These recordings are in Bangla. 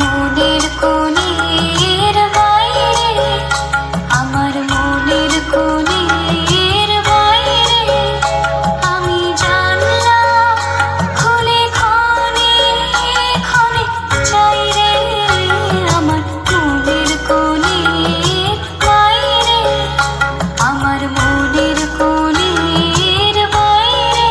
মনের কোণের বাইরে, আমার মনের কোণের বাইরে আমি জানলাম খুলে ক্ষণে ক্ষণে চাই রে, আমার মনের কোণের বাইরে, আমার মনের কোণের বাইরে।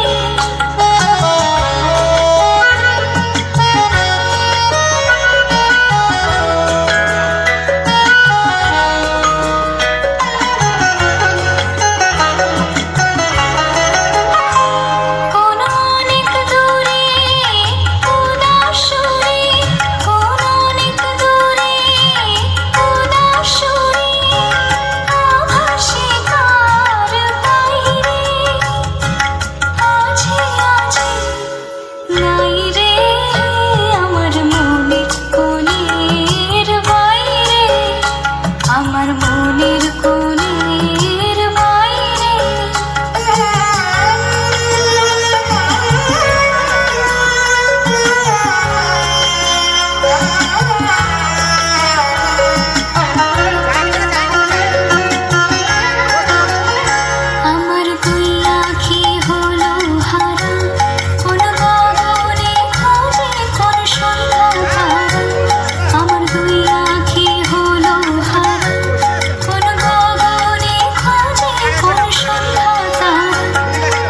কোনো অনেক দূরে উদাসরে, কোনো অনেক দূরে উদাসরে আভাসে কার বাইরে আছে আছে নাই রে, আমার মনের কোণের বাইরে, আমার মনের কোণের বাইরে। আমার দুই আঁখি হলো হারা, কোন গগনে খোঁজে কোন সন্ধ্যা তারা। আমার দুই আঁখি হলো হারা, কোন গগনে খোঁজে কোন সন্ধ্যা তারা।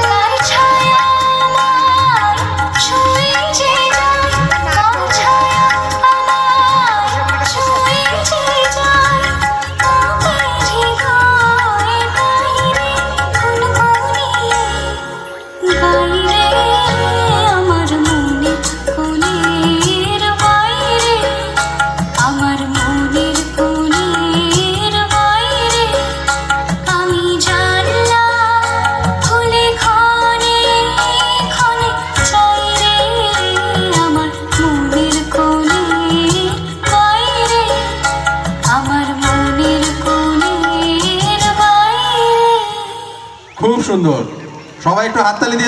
কার ছায়া আমায় ছুঁয়ে যে যায়, কার ছায়া আমায় ছুঁয়ে যে যায়, কাঁপে হৃদয় বাইরে গুনগুনিয়ে বাইরে, আমার মনের কোণের বাইরে, আমার মনের কোণের বাইরে আমি জানলাম খুলে ক্ষণে ক্ষণে চাই রে, আমার মনের কোণের বাইরে, আমার মনের কোণের বাইরে। খুব সুন্দর, সবাই একটু হাততালি দিয়ে